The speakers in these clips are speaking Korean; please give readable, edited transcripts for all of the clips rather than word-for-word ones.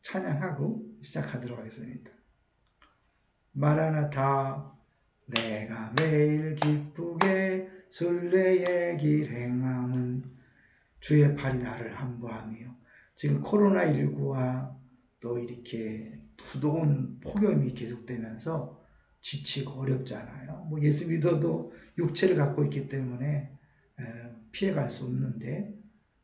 찬양하고 시작하도록 하겠습니다. 마라나타 내가 매일 기쁘게 순례의 길 행함은 주의 팔이 나를 함보하며. 지금 코로나19와 또 이렇게 부도운 폭염이 계속되면서 지치고 어렵잖아요. 뭐 예수 믿어도 육체를 갖고 있기 때문에 피해갈 수 없는데,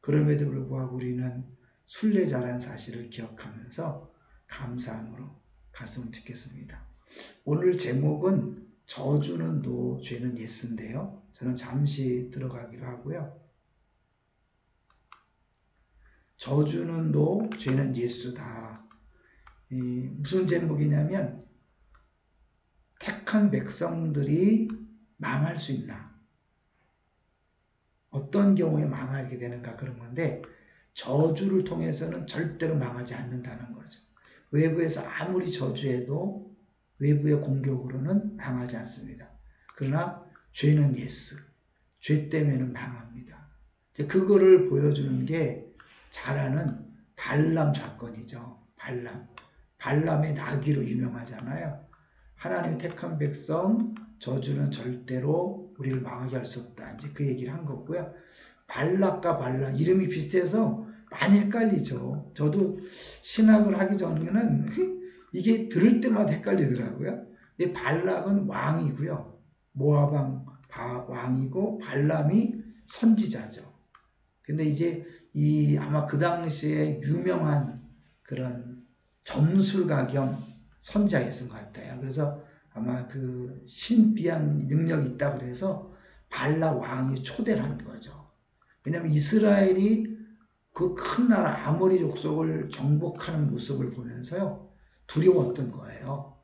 그럼에도 불구하고 우리는 순례자라는 사실을 기억하면서 감사함으로 갔으면 좋겠습니다. 오늘 제목은 저주는 노, 죄는 예스인데요. 저는 잠시 들어가기로 하고요. 저주는 노, 죄는 예수다. 무슨 제목이냐면 택한 백성들이 망할 수 있나? 어떤 경우에 망하게 되는가, 그런 건데, 저주를 통해서는 절대로 망하지 않는다는 거죠. 외부에서 아무리 저주해도 외부의 공격으로는 망하지 않습니다. 그러나 죄는 예스. 죄 때문에는 망합니다. 그거를 보여주는 게 잘 아는 발람 사건이죠. 발람의 나귀로 유명하잖아요. 하나님이 택한 백성, 저주는 절대로 우리를 망하게 할 수 없다. 이제 그 얘기를 한 거고요. 발락과 발람, 이름이 비슷해서 많이 헷갈리죠. 저도 신학을 하기 전에는 이게 들을 때마다 헷갈리더라고요. 근데 발락은 왕이고요. 모압 왕이고 발람이 선지자죠. 근데 이제 아마 그 당시에 유명한 그런 점술가 겸 선지자였던 것 같아요. 그래서 아마 그 신비한 능력이 있다 그래서 발락 왕이 초대를 한 거죠. 왜냐하면 이스라엘이 그 큰 나라 아모리 족속을 정복하는 모습을 보면서요, 두려웠던 거예요.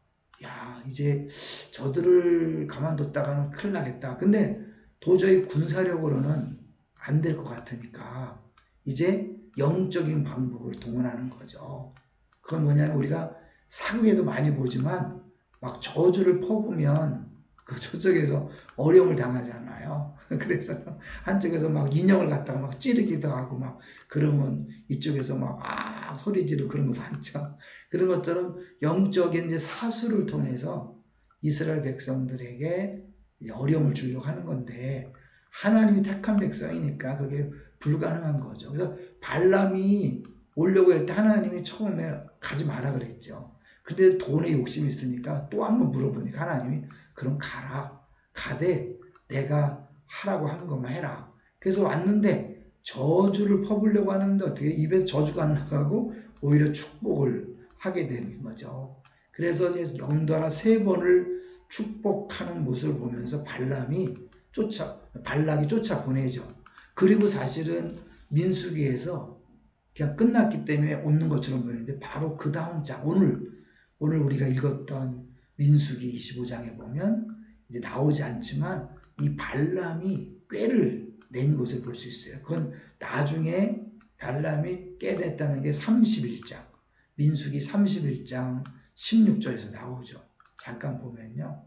야, 이제 저들을 가만뒀다가는 큰일 나겠다. 근데 도저히 군사력으로는 안 될 것 같으니까 이제 영적인 방법을 동원하는 거죠. 그건 뭐냐면 우리가 사극에도 많이 보지만 막 저주를 퍼부으면 그 저쪽에서 어려움을 당하잖아요. 그래서 한쪽에서 막 인형을 갖다가 막 찌르기도 하고 막 그러면 이쪽에서 막 소리 지르고 그런 거 많죠. 그런 것처럼 영적인 이제 사수를 통해서 이스라엘 백성들에게 어려움을 주려고 하는 건데, 하나님이 택한 백성이니까 그게 불가능한 거죠. 그래서 발람이 오려고 할 때 하나님이 처음에 가지 마라 그랬죠. 근데 돈에 욕심이 있으니까 또 한 번 물어보니까 하나님이 그럼 가라. 가되 내가 하라고 한 것만 해라. 그래서 왔는데 저주를 퍼부려고 하는데 어떻게 입에서 저주가 안 나가고 오히려 축복을 하게 되는 거죠. 그래서 이제 연달아 3번을 축복하는 모습을 보면서 발락이 쫓아 보내죠. 그리고 사실은 민수기에서 그냥 끝났기 때문에 없는 것처럼 보이는데 바로 그 다음 장, 오늘 우리가 읽었던 민수기 25장에 보면 이제 나오지 않지만 이 발람이 꾀를 낸 것을 볼 수 있어요. 그건 나중에 발람이 꾀냈다는 게 31장, 민수기 31장 16절에서 나오죠. 잠깐 보면요.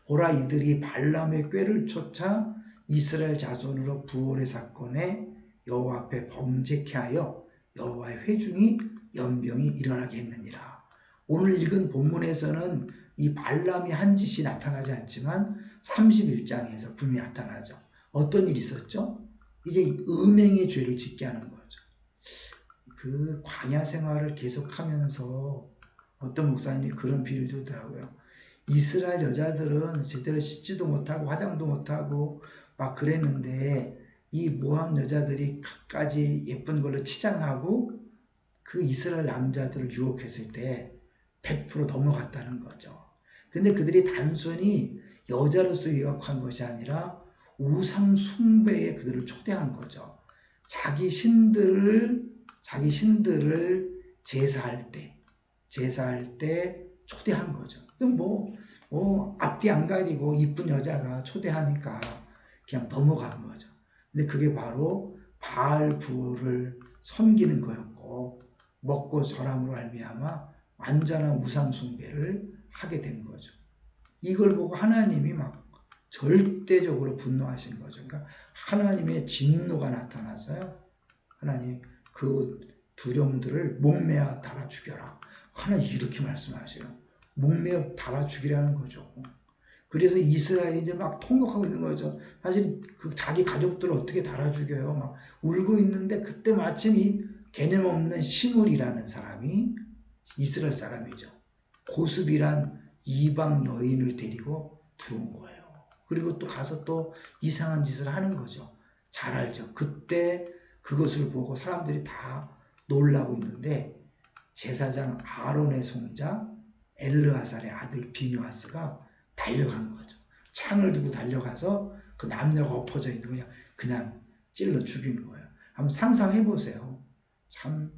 보라, 이들이 발람의 꾀를 쫓아 이스라엘 자손으로 부올의 사건에 여호와 앞에 범죄케 하여 여호와의 회중이 연병이 일어나게 했느니라. 오늘 읽은 본문에서는 이 발람이 한 짓이 나타나지 않지만 31장에서 분명히 나타나죠. 어떤 일이 있었죠? 이제 음행의 죄를 짓게 하는 거죠. 그 광야 생활을 계속하면서 어떤 목사님이 그런 비유를 들더라고요. 이스라엘 여자들은 제대로 씻지도 못하고 화장도 못하고 막 그랬는데 이 모압 여자들이 갖가지 예쁜 걸로 치장하고 그 이스라엘 남자들을 유혹했을 때 100% 넘어갔다는 거죠. 근데 그들이 단순히 여자로서 유혹한 것이 아니라 우상 숭배에 그들을 초대한 거죠. 자기 신들을 제사할 때 초대한 거죠. 그럼 앞뒤 안 가리고 이쁜 여자가 초대하니까 그냥 넘어간 거죠. 근데 그게 바로 바알부를 섬기는 거였고, 먹고 절함으로 말미암아 완전한 우상 숭배를 하게 된 거죠. 이걸 보고 하나님이 막 절대적으로 분노하신 거죠. 그러니까 하나님의 진노가 나타나서요, 하나님이 그 두령들을 목매어 달아 죽여라. 하나님 이렇게 말씀하세요. 목매어 달아 죽이라는 거죠. 그래서 이스라엘이 이제 막 통곡하고 있는 거죠. 사실 그 자기 가족들을 어떻게 달아 죽여요. 막 울고 있는데 그때 마침 이 개념 없는 시므리라는 사람이 이스라엘 사람이죠. 고습이란 이방 여인을 데리고 들어온 거예요. 그리고 또 가서 또 이상한 짓을 하는 거죠. 잘 알죠. 그때 그것을 보고 사람들이 다 놀라고 있는데 제사장 아론의 손자 엘르아살의 아들 비누아스가 달려간 거죠. 창을 두고 달려가서 그 남녀가 엎어져 있는 거 그냥 찔러 죽이는 거예요. 한번 상상해 보세요. 참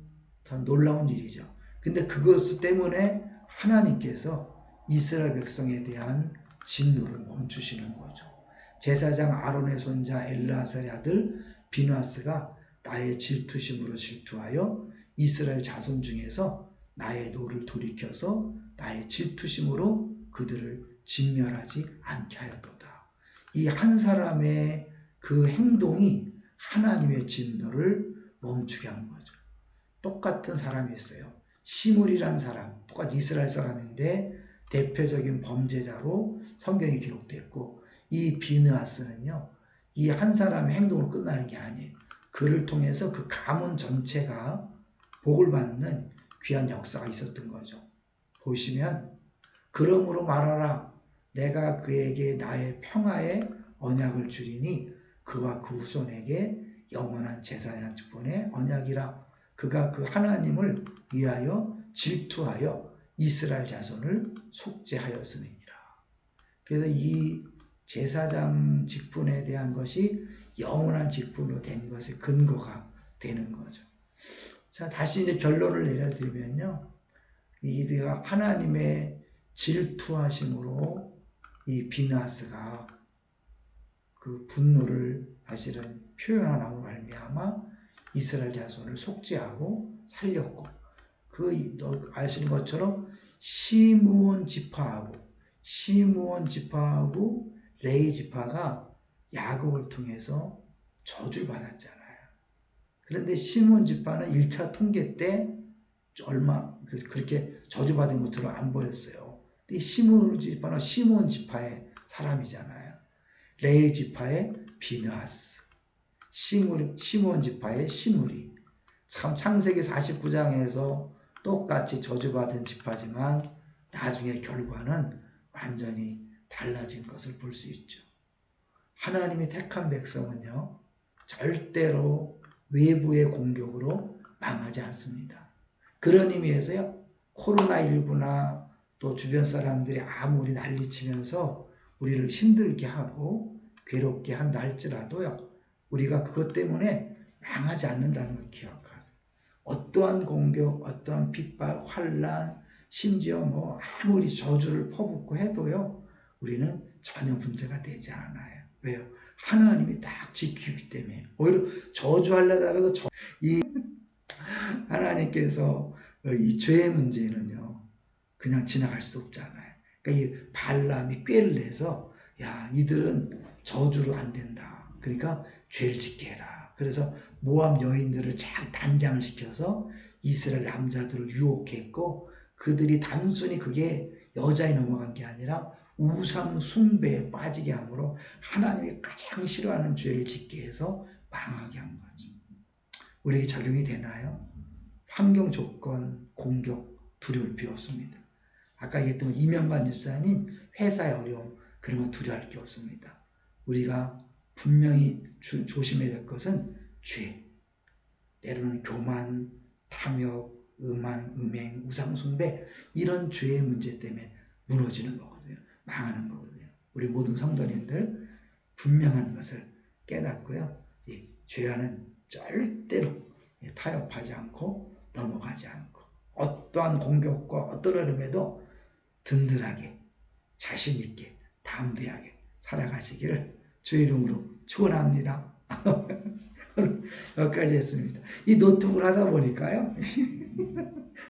놀라운 일이죠. 근데 그것 때문에 하나님께서 이스라엘 백성에 대한 진노를 멈추시는 거죠. 제사장 아론의 손자 엘르아살의 아들 비누아스가 나의 질투심으로 질투하여 이스라엘 자손 중에서 나의 노를 돌이켜서 나의 질투심으로 그들을 진멸하지 않게 하였도다. 이 한 사람의 그 행동이 하나님의 진노를 멈추게 한 거죠. 똑같은 사람이 있어요. 시므리란 사람, 똑같이 이스라엘 사람인데 대표적인 범죄자로 성경에 기록됐고 이 비느하스는요. 이 한 사람의 행동으로 끝나는 게 아니에요. 그를 통해서 그 가문 전체가 복을 받는 귀한 역사가 있었던 거죠. 보시면 그러므로 말하라 내가 그에게 나의 평화의 언약을 주리니 그와 그 후손에게 영원한 제사장 직분의 언약이라. 그가 그 하나님을 위하여 질투하여 이스라엘 자손을 속죄하였음이니라. 그래서 이 제사장 직분에 대한 것이 영원한 직분으로 된 것의 근거가 되는 거죠. 자, 다시 이제 결론을 내려드리면요. 이들가 하나님의 질투하심으로 이 비나스가 그 분노를 사실은 표현하고 말미암아 이스라엘 자손을 속죄하고 살렸고 그 아시는 것처럼 시므온 지파하고 레위 지파가 야곱을 통해서 저주를 받았잖아요. 그런데 시므온 지파는 1차 통계 때 그렇게 저주받은 것처럼 안 보였어요. 근데 시므온 지파의 사람이잖아요. 레위 지파의 비느하스, 시므온 지파의 시므리. 참 창세기 49장에서 똑같이 저주받은 지파지만 나중에 결과는 완전히 달라진 것을 볼 수 있죠. 하나님이 택한 백성은요. 절대로 외부의 공격으로 망하지 않습니다. 그런 의미에서요. 코로나19나 또 주변 사람들이 아무리 난리치면서 우리를 힘들게 하고 괴롭게 한다 할지라도요. 우리가 그것 때문에 망하지 않는다는 걸 기억하세요. 어떠한 공격, 어떠한 핍박, 환난, 심지어 아무리 저주를 퍼붓고 해도요. 우리는 전혀 문제가 되지 않아요. 왜요? 하나님이 딱 지키기 때문에. 오히려 저주하려다가 하나님께서 이 죄의 문제는요. 그냥 지나갈 수 없잖아요. 그러니까 이 발람이 꾀를 내서 야 이들은 저주로 안 된다. 그러니까 죄를 짓게 해라. 그래서 모압 여인들을 잘 단장을 시켜서 이스라엘 남자들을 유혹했고 그들이 단순히 그게 여자에 넘어간 게 아니라 우상 숭배에 빠지게 함으로 하나님이 가장 싫어하는 죄를 짓게 해서 망하게 한 거죠. 우리에게 적용이 되나요? 환경 조건, 공격, 두려울 필요 없습니다. 아까 얘기했던 이명관 집사님 회사의 어려움 그런 거 두려워할 게 없습니다. 우리가 분명히 조심해야 될 것은 죄, 때로는 교만, 탐욕, 음한, 음행, 우상숭배 이런 죄의 문제 때문에 무너지는 거거든요. 망하는 거거든요. 우리 모든 성도님들 분명한 것을 깨닫고요. 이 죄와는 절대로 타협하지 않고 넘어가지 않고 어떠한 공격과 어떤 흐름에도 든든하게 자신 있게 담대하게 살아가시기를 주의 이름으로 축원합니다. 여기까지 했습니다. 이 노트북을 하다 보니까요.